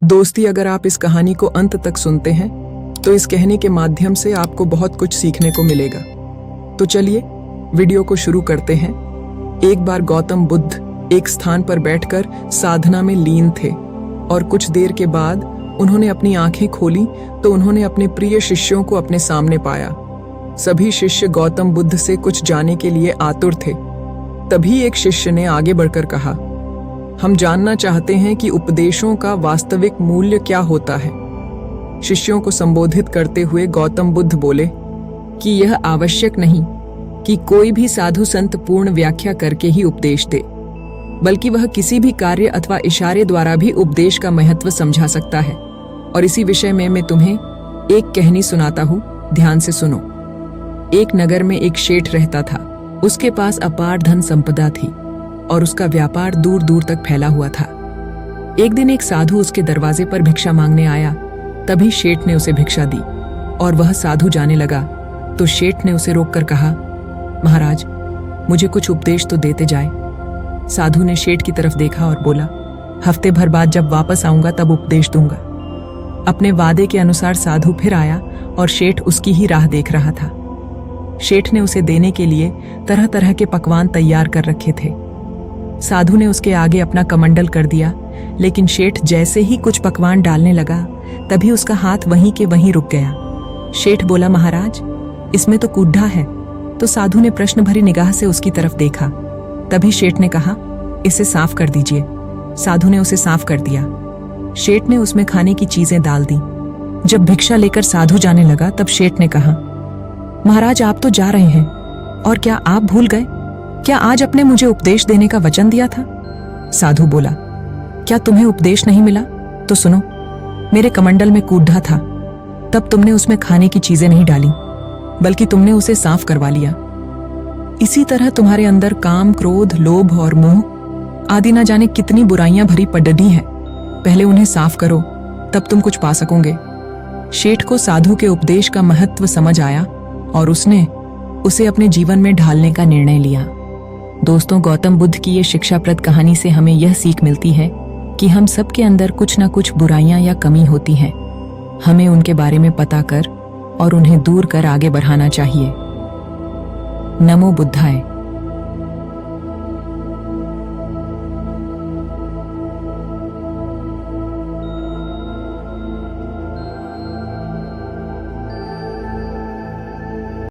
दोस्ती, अगर आप इस कहानी को अंत तक सुनते हैं तो इस कहने के माध्यम से आपको बहुत कुछ सीखने को मिलेगा। तो चलिए वीडियो को शुरू करते हैं। एक बार गौतम बुद्ध एक स्थान पर बैठकर साधना में लीन थे और कुछ देर के बाद उन्होंने अपनी आंखें खोली तो उन्होंने अपने प्रिय शिष्यों को अपने सामने पाया। सभी शिष्य गौतम बुद्ध से कुछ जानने के लिए आतुर थे। तभी एक शिष्य ने आगे बढ़कर कहा, हम जानना चाहते हैं कि उपदेशों का वास्तविक मूल्य क्या होता है। शिष्यों को संबोधित करते हुए गौतम बुद्ध बोले कि यह आवश्यक नहीं कि कोई भी साधु संत पूर्ण व्याख्या करके ही उपदेश दे, बल्कि वह किसी भी कार्य अथवा इशारे द्वारा भी उपदेश का महत्व समझा सकता है। और इसी विषय में मैं तुम्हें एक कहानी सुनाता हूँ, ध्यान से सुनो। एक नगर में एक शेठ रहता था। उसके पास अपार धन संपदा थी और उसका व्यापार दूर दूर तक फैला हुआ था। एक दिन एक साधु उसके दरवाजे पर भिक्षा मांगने आया। तभी शेठ ने उसे भिक्षा दी और वह साधु जाने लगा तो शेठ ने उसे रोककर कहा, महाराज, मुझे कुछ उपदेश तो देते जाए। साधु ने शेठ की तरफ देखा और बोला, हफ्ते भर बाद जब वापस आऊंगा तब उपदेश दूंगा। अपने वादे के अनुसार साधु फिर आया और शेठ उसकी ही राह देख रहा था। शेठ ने उसे देने के लिए तरह तरह के पकवान तैयार कर रखे थे। साधु ने उसके आगे अपना कमंडल कर दिया, लेकिन शेठ जैसे ही कुछ पकवान डालने लगा तभी उसका हाथ वहीं के वहीं रुक गया। शेठ बोला, महाराज, इसमें तो कूढ़ा है। तो साधु ने प्रश्न भरी निगाह से उसकी तरफ देखा। तभी शेठ ने कहा, इसे साफ कर दीजिए। साधु ने उसे साफ कर दिया। शेठ ने उसमें खाने की चीजें डाल दी। जब भिक्षा लेकर साधु जाने लगा तब शेठ ने कहा, महाराज, आप तो जा रहे हैं, और क्या आप भूल गए? क्या आज आपने मुझे उपदेश देने का वचन दिया था? साधु बोला, क्या तुम्हें उपदेश नहीं मिला? तो सुनो, मेरे कमंडल में कूढ़ा था, तब तुमने उसमें खाने की चीजें नहीं डाली, बल्कि तुमने उसे साफ करवा लिया। इसी तरह तुम्हारे अंदर काम, क्रोध, लोभ और मोह आदि ना जाने कितनी बुराइयां भरी पडडी हैं। पहले उन्हें साफ करो, तब तुम कुछ पा सकोगे। शेठ को साधु के उपदेश का महत्व समझ आया और उसने उसे अपने जीवन में ढालने का निर्णय लिया। दोस्तों, गौतम बुद्ध की ये शिक्षाप्रद कहानी से हमें यह सीख मिलती है कि हम सबके अंदर कुछ न कुछ बुराइयां या कमी होती हैं। हमें उनके बारे में पता कर और उन्हें दूर कर आगे बढ़ाना चाहिए। नमो बुद्धाय।